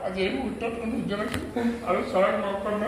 আজি এই মুহূৰ্তত অনুজনক আৰু চৰাক মৰকৰ্ণ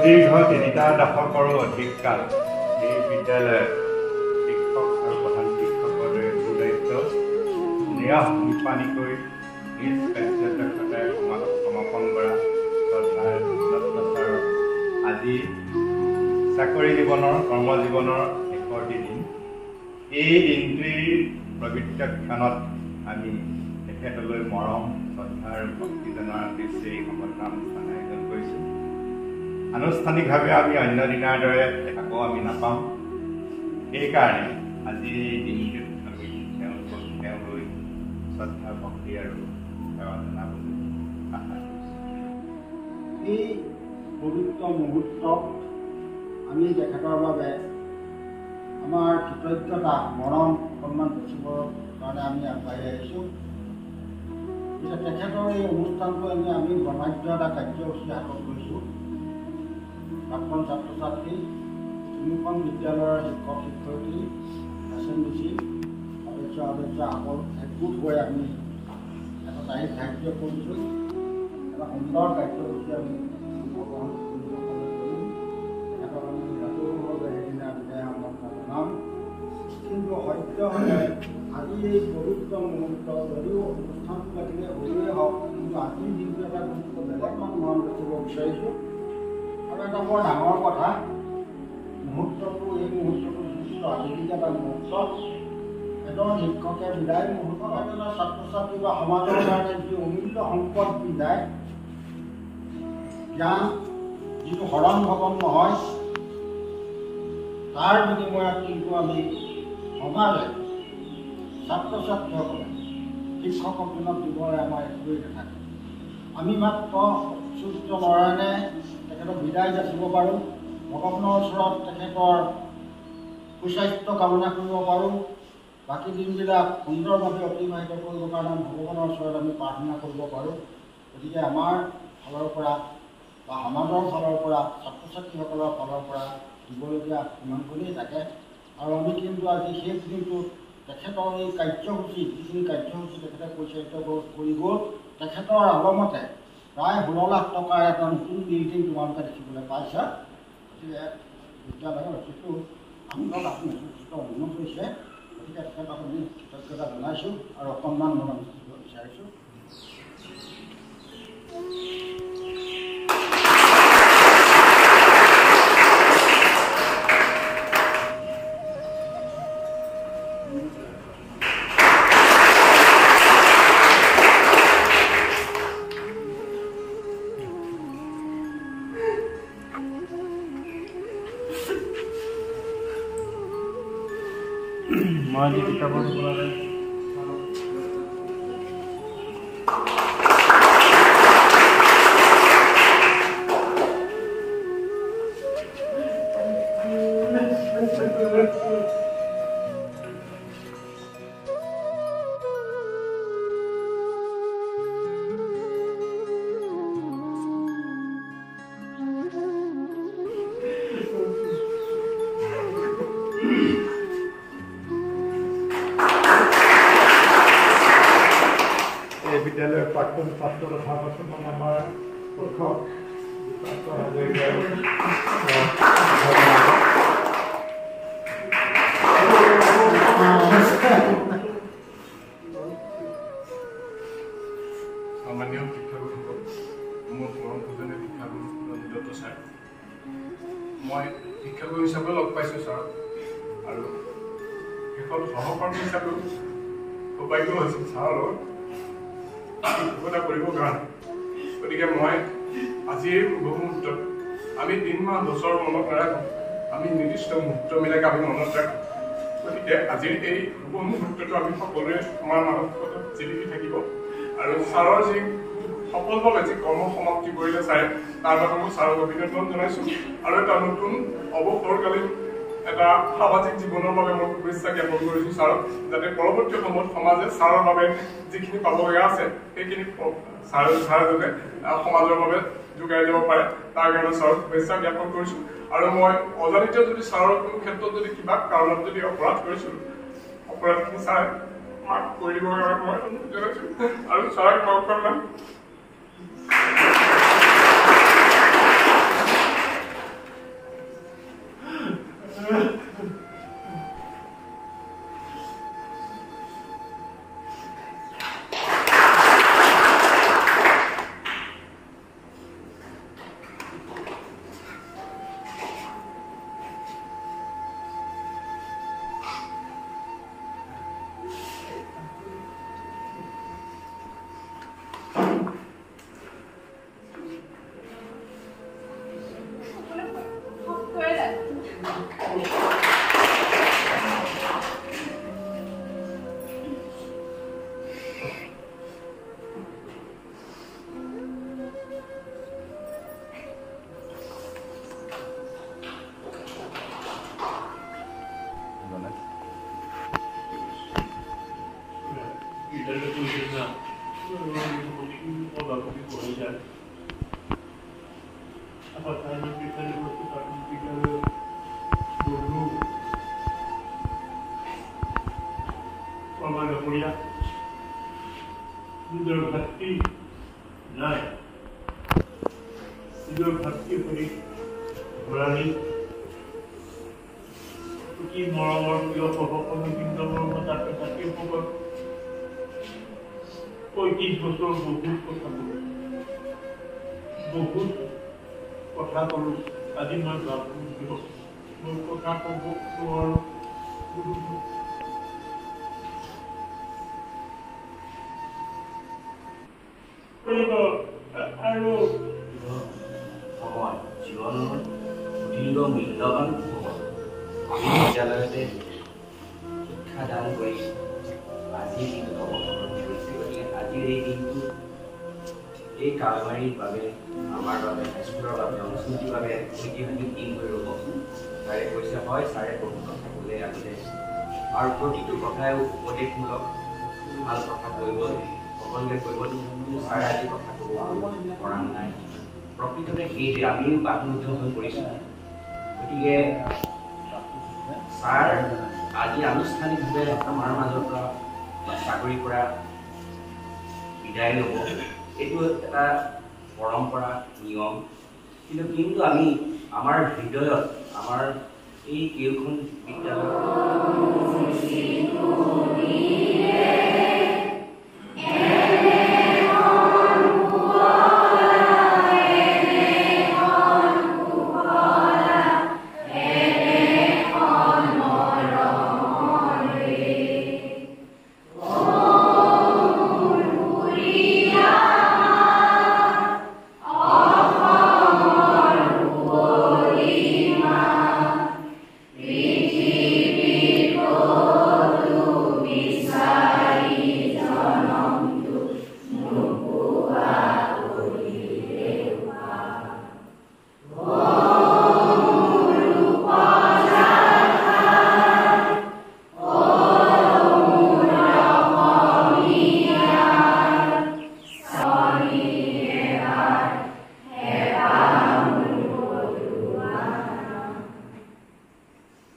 দীৰ্ঘ ৩টা দশকৰো অধিক কাল এই বিদ্যালয়ত শিক্ষক আৰু প্ৰধান শিক্ষকৰ দৰে গুৰুদায়িত্ব নিপানীকৈ নিজ কাৰ্যদক্ষতাৰে সমাজক সমৰ্পণ কৰা শ্ৰদ্ধাৰ ছাৰক আজি চাকৰি জীৱনৰ কৰ্মজীৱনৰ শেষৰ দিন এই দিনটিৰ পবিত্ৰ ক্ষণত আমি তেখেতলৈ মৰম শ্ৰদ্ধা আৰু ভক্তি জনোৱাৰ উদ্দেশ্যে এই সংবৰ্ধনানুষ্ঠান আয়োজন কৰিছোঁ। আনুষ্ঠানিকভাৱে আমি অন্য দিনাৰ দৰে আকৌ আমি নাপাম। সেইকাৰণে আজি এই দিনটোত আমি তেওঁলৈ শ্ৰদ্ধা ভক্তি আৰু সেৱা জনাবলৈ আশা কৰিছোঁ। এই পবিত্ৰ মুহূৰ্তত আমি তেখেতৰ বাবে আমাৰ কৃতজ্ঞতা মৰম সন্মান দেখিবৰ কাৰণে আমি আগবাঢ়ি আহিছোঁ। এতিয়া তেখেতৰ এই অনুষ্ঠানটো আমি বৰ্ণাঢ্য এটা কাৰ্যসূচী হাতত লৈছোঁ। প্ৰাক্তন ছাত্ৰ ছাত্ৰী, তিনিখন বিদ্যালয়ৰ শিক্ষক শিক্ষয়িত্ৰী, SMDC সদস্য একগোট হৈ আমি এটা তাৰিখ ধাৰ্য কৰিছোঁ। এটা সুন্দৰ কাৰ্যসূচী আমি অংশগ্ৰহণ কৰিম। তেখেতক আমি জাতীয়ভাৱে সেইদিনা বিদায় সম্বৰ্ধনা জনাম। কিন্তু সত্য হ'লে আজি এই পবিত্ৰ মুহূৰ্ত যদিও অনুষ্ঠানটো লাগিলে সৰুৱে হওক, কিন্তু আজিৰ দিনটো এটা গুৰুত্ব বেলেগমান মৰম ৰাখিব বিচাৰিছোঁ। আৰু এটা বৰ ডাঙৰ কথা, এই মুহূৰ্তটো যথেষ্ট আবেগিক এটা মুহূৰ্ত। এজন শিক্ষকে বিদায় মুহূৰ্তত এজন ছাত্ৰ ছাত্ৰী বা সমাজৰ কাৰণে যি অমূল্য সম্পদ দি যায়, জ্ঞান যিটো হৰণ ভৱন নহয়, তাৰ বিনিময়ত কিন্তু আমি সমাজে ছাত্ৰ ছাত্ৰীসকলে শিক্ষকক দিনত দিবলৈ আমাৰ একোৱেই নাথাকে। আমি মাত্ৰ সূৰ্য নাৰায়ণে তেখেতক বিদায় যাচিব পাৰোঁ, ভগৱানৰ ওচৰত তেখেতৰ সুস্বাস্থ্য কামনা কৰিব পাৰোঁ, বাকী দিনবিলাক সুন্দৰভাৱে অতিবাহিত কৰিবৰ কাৰণে ভগৱানৰ ওচৰত আমি প্ৰাৰ্থনা কৰিব পাৰোঁ। গতিকে আমাৰ ফালৰ পৰা বা সমাজৰ ফালৰ পৰা ছাত্ৰ ছাত্ৰীসকলৰ ফালৰ পৰা দিবলগীয়া ইমানখিনিয়ে থাকে। আৰু আমি কিন্তু আজি শেষ দিনটোত তেখেতৰ এই কাৰ্যসূচী যিখিনি কাৰ্যসূচী তেখেতে পৰিচালিত কৰিব, তেখেতৰ আগমতে প্ৰায় 16 লাখ টকাৰ এটা নতুন বিল্ডিং তোমালোকে দেখিবলৈ পাইছা। গতিকে বিদ্যালয়ৰ যথেষ্ট আনন্দত আপুনি যথেষ্ট উন্নত হৈছে। গতিকে তেখেতক আমি কৃতজ্ঞতা জনাইছোঁ আৰু অকণমান মনত দিব বিচাৰিছোঁ। মই আজি কিতাপৰ পৰা বিদ্যালয়ৰ প্ৰাক্তন ছাত্ৰ তথা বৰ্তমান আমাৰ শিক্ষক সামান্য শিক্ষাগুৰুসকল, মোৰ পৰম পূজনীয় শিক্ষাগুৰু ৰঞ্জিত ছাৰ, মই শিক্ষাগুৰু হিচাপে লগ পাইছোঁ ছাৰ, আৰু শেষত সহকৰ্মী হিচাপেও সৌভাগ্য হৈছিল ছাৰৰ লগত কৰিবৰ কাৰণে। গতিকে মই আজিৰ শুভ মুহূৰ্তত আমি দিন মাহ বছৰ মনত নাৰাখোঁ, আমি নিৰ্দিষ্ট মুহূৰ্তবিলাক আমি মনত ৰাখোঁ। গতিকে আজিৰ এই শুভ মুহূৰ্তটো আমি সকলোৱে আমাৰ মানসিকতাত জিলিকি থাকিব। আৰু ছাৰৰ যি সফলভাৱে যি কৰ্ম সমাপ্তি কৰিলে ছাৰে, তাৰ বাবে মই ছাৰক অভিনন্দন জনাইছোঁ। আৰু এটা নতুন অৱসৰকালীন এটা সামাজিক জীৱনৰ বাবে মই শুভেচ্ছা জ্ঞাপন কৰিছোঁ ছাৰক, যাতে পৰৱৰ্তী সময়ত সমাজে ছাৰৰ বাবে যিখিনি পাবলগীয়া আছে সেইখিনি ছাৰে যাতে সমাজৰ বাবে যোগাই দিব পাৰে, তাৰ কাৰণে ছাৰক শুভেচ্ছা জ্ঞাপন কৰিছোঁ। আৰু মই অজানিতে যদি ছাৰৰ কোনো ক্ষেত্ৰত যদি কিবা কাৰণত যদি অপৰাধ কৰিছিলোঁ, অপৰাধখিনি ছাৰে মাফ কৰি দিবৰ কাৰণে মই অনুৰোধ জনাইছোঁ। আৰু ছাৰক মাফ কৰিম। বহুত কথা কলো আজি মই মোৰ কথা ক'ব নোৱাৰো। আৰু সময় জীৱনৰ অতিৰিক্ত মূল্যৱান সময়। আমি বিদ্যালয়তে শিক্ষাদান কৰি আজিৰ দিনটো অৱসৰ কৰিছে। গতিকে আজিৰ এই দিনটো এই কালমাৰীৰ বাবে, আমাৰ বাবে, হাইস্কুলৰ বাবে, অনুস্মৃতিৰ বাবে ঐতিহাসিক দিন হৈ ৰ'ব। ছাৰে কৈছে হয়, ছাৰে বহুত কথা ক'লে আহিলে আৰু প্ৰতিটো কথাই উপদেশমূলক ভাল কথা কৰিব, সকলোৱে কৰিব। ছাৰে আজি কথা ক'ব পৰা নাই। প্ৰকৃততে সেইটোৱে আমিও বাকৰুদ্ধ হৈ পৰিছোঁ। গতিকে ছাৰ আজি আনুষ্ঠানিকভাৱে আমাৰ মাজৰ পৰা চাকৰিৰ পৰা বিদায় ল'ব। এইটো এটা পৰম্পৰা, নিয়ম। কিন্তু আমি আমাৰ হৃদয়ত, আমাৰ এই কেইখন বিদ্যালয়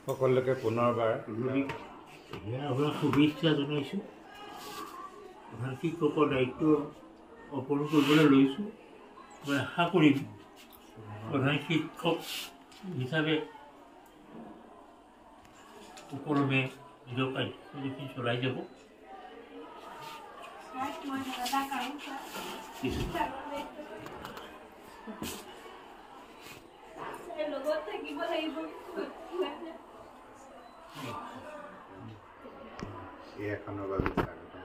সকলোকে পুনৰবাৰ আপোনাক শুভেচ্ছা জনাইছোঁ। প্ৰধান শিক্ষকৰ দায়িত্ব অৰ্পণ কৰিবলৈ লৈছোঁ। মই আশা কৰিম প্ৰধান শিক্ষক হিচাপে সুকলমে নিজৰ কাৰ্যসূচী চলাই যাব। এই এখনৰ বাবে স্বাগতম।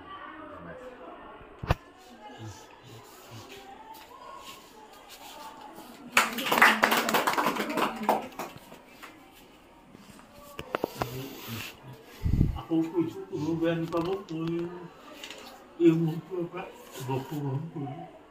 কৈছোঁ কোনো বেয়া নাপাব মই এই মুহূৰ্তৰ পৰা বস্তু গ্ৰহণ কৰিলোঁ